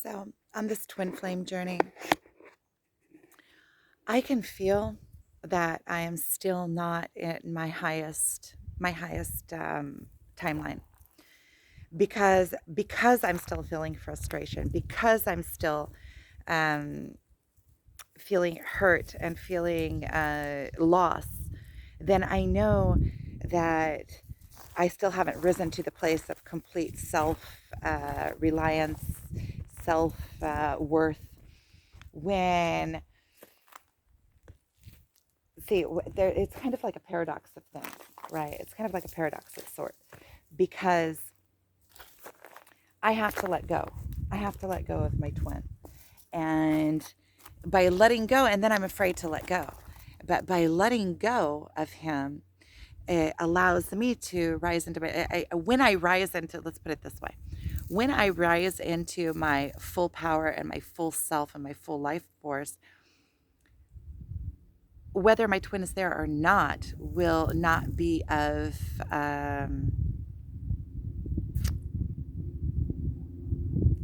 So, on this twin flame journey, I can feel that I am still not in my highest timeline because I'm still feeling frustration, because I'm still um, feeling hurt and feeling loss. Then I know that I still haven't risen to the place of complete self reliance, self worth. When see there, it's kind of like a paradox of things, right? It's kind of like a paradox of sort, because I have to let go. I have to let go of my twin, and by letting go, and then I'm afraid to let go, but by letting go of him, it allows me to rise into when I rise into, let's put it this way, when I rise into my full power and my full self and my full life force, whether my twin is there or not will not be of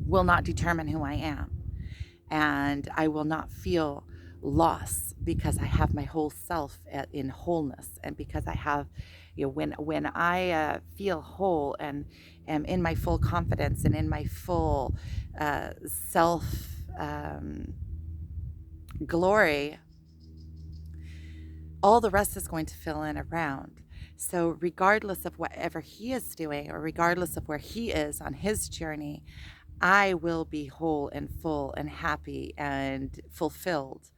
will not determine who I am, and I will not feel loss because I have my whole self in wholeness, and because I have, when I feel whole and am in my full confidence and in my full self um, glory, all the rest is going to fill in around. So, regardless of whatever he is doing, or regardless of where he is on his journey, I will be whole and full and happy and fulfilled.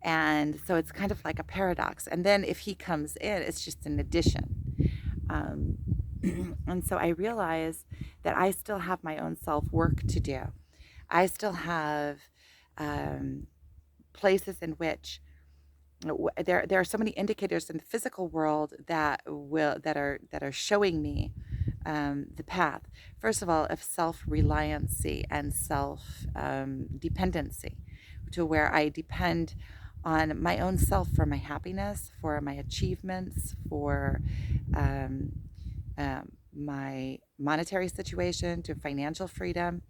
And so it's kind of like a paradox. And then if he comes in, it's just an addition. Um, and so I realize that I still have my own self work to do. I still have um, places in which there are so many indicators in the physical world that are showing me the path. First of all, of self-reliancy and self-dependency, to where I depend on my own self for my happiness, for my achievements, for um, my monetary situation, to financial freedom,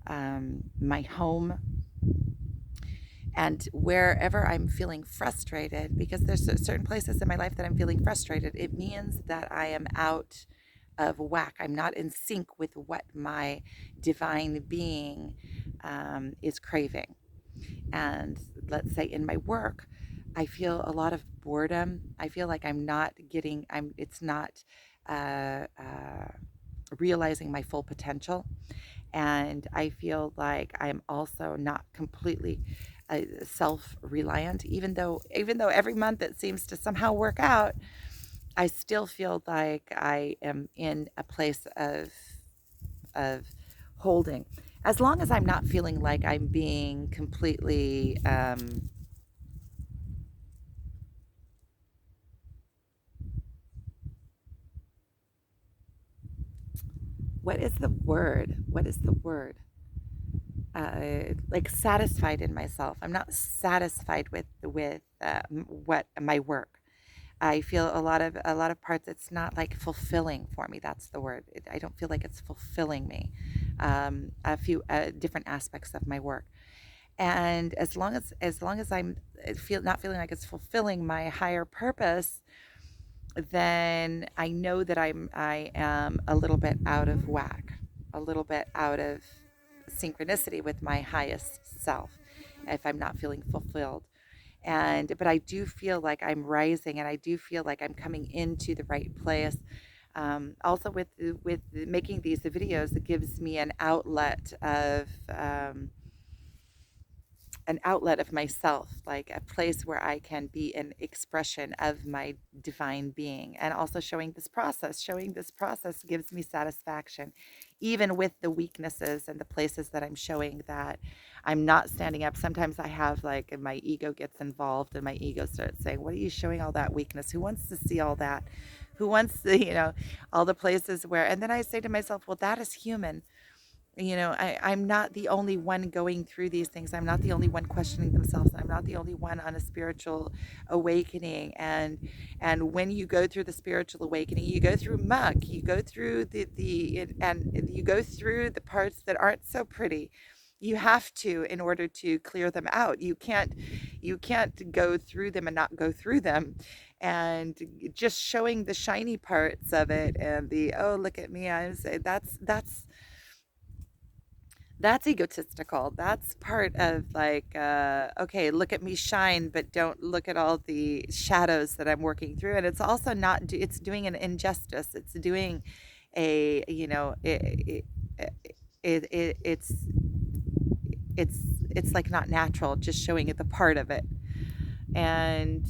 my home, and wherever I'm feeling frustrated, because there's certain places in my life that I'm feeling frustrated, it means that I am out of whack. I'm not in sync with what my divine being is craving. And let's say in my work, I feel a lot of boredom. I feel like it's not uh, uh, realizing my full potential. And I feel like I'm also not completely self-reliant, even though every month it seems to somehow work out. I still feel like I am in a place of holding, as long as I'm not feeling like I'm being completely what is the word, like satisfied in myself. I'm not satisfied with what my work. I feel a lot of parts, it's not like fulfilling for me. That's the word. I don't feel like it's fulfilling me. A few different aspects of my work, and as long as I'm feel not feeling like it's fulfilling my higher purpose, then I know that I am a little bit out of whack, a little bit out of synchronicity with my highest self, if I'm not feeling fulfilled. And but I do feel like I'm rising, and I do feel like I'm coming into the right place. Also, with making these videos, it gives me an outlet of myself, like a place where I can be an expression of my divine being. And also showing this process gives me satisfaction, even with the weaknesses and the places that I'm showing that I'm not standing up. Sometimes I have, like, my ego gets involved, and my ego starts saying, what are you showing all that weakness? Who wants to see all that? Who wants to, all the places where, and then I say to myself, well, that is human. I'm not the only one going through these things. I'm not the only one questioning themselves. I'm not the only one on a spiritual awakening. And when you go through the spiritual awakening, you go through muck. You go through the and you go through the parts that aren't so pretty. You have to in order to clear them out. You can't go through them and not go through them. And just showing the shiny parts of it and the, oh, look at me, I say that's egotistical. That's part of like, okay, look at me shine, but don't look at all the shadows that I'm working through. And it's also not, it's doing an injustice. It's doing a, it it's, it's like not natural, just showing it the part of it. And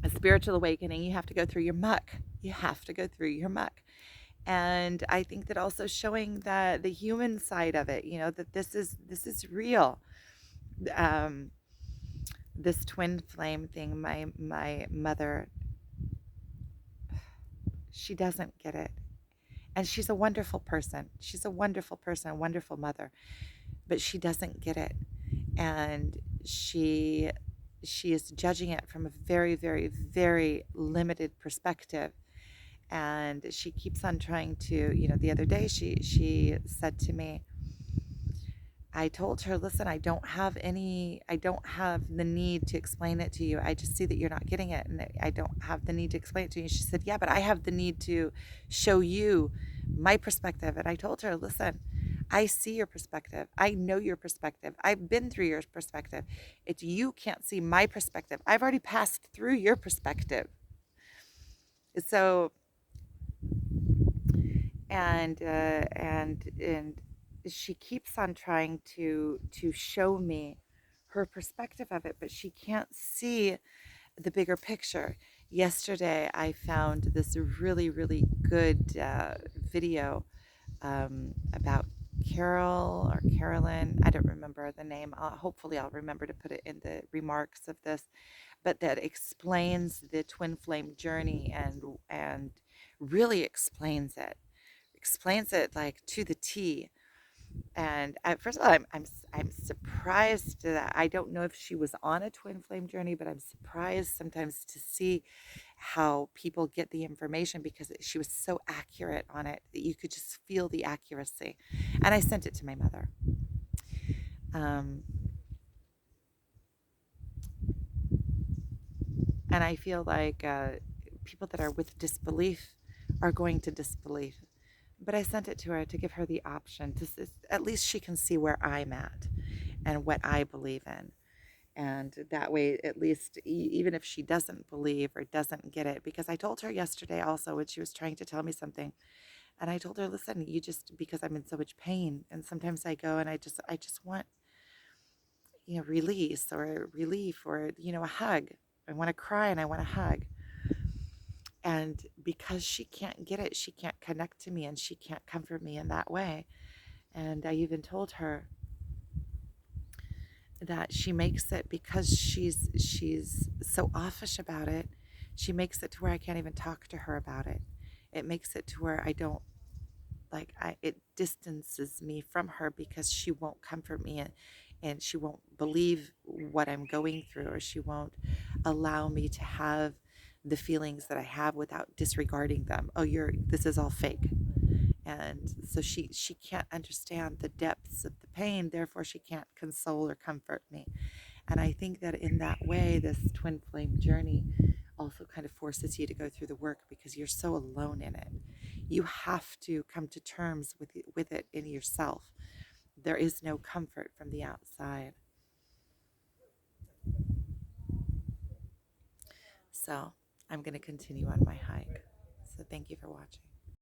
a spiritual awakening, you have to go through your muck. You have to go through your muck. And I think that also showing the human side of it, that this is real. um this twin flame thing, my mother, she doesn't get it. And she's a wonderful person, a wonderful mother, but she doesn't get it. And she is judging it from a very, very, very limited perspective. And she keeps on trying to, the other day she said to me, I told her, listen, I don't have the need to explain it to you. I just see that you're not getting it, and I don't have the need to explain it to you. She said, yeah, but I have the need to show you my perspective. And I told her, listen, I see your perspective. I know your perspective. I've been through your perspective. It's you can't see my perspective. I've already passed through your perspective. So, and she keeps on trying to show me her perspective of it, but she can't see the bigger picture. Yesterday, I found this really, really good video about Carol or Carolyn. I don't remember the name. Hopefully, I'll remember to put it in the remarks of this, but that explains the twin flame journey and really explains it like to the T. And first of all, I'm surprised that I don't know if she was on a twin flame journey, but I'm surprised sometimes to see how people get the information, because she was so accurate on it that you could just feel the accuracy. And I sent it to my mother. Um, and I feel like people that are with disbelief are going to disbelief. But I sent it to her to give her the option to, at least she can see where I'm at and what I believe in. And that way, at least, even if she doesn't believe or doesn't get it, because I told her yesterday also when she was trying to tell me something, and I told her, listen, you just, because I'm in so much pain, and sometimes I go and I just want, release or relief or, a hug. I want to cry and I want a hug. And because she can't get it, she can't connect to me and she can't comfort me in that way. And I even told her that she makes it, because she's so offish about it, she makes it to where I can't even talk to her about it. It makes it to where I don't, like, it distances me from her, because she won't comfort me, and she won't believe what I'm going through, or she won't allow me to have the feelings that I have without disregarding them. Oh, this is all fake. And so she can't understand the depths of the pain, therefore she can't console or comfort me. And I think that in that way, this twin flame journey also kind of forces you to go through the work, because you're so alone in it. You have to come to terms with it in yourself. There is no comfort from the outside. So I'm going to continue on my hike. So thank you for watching.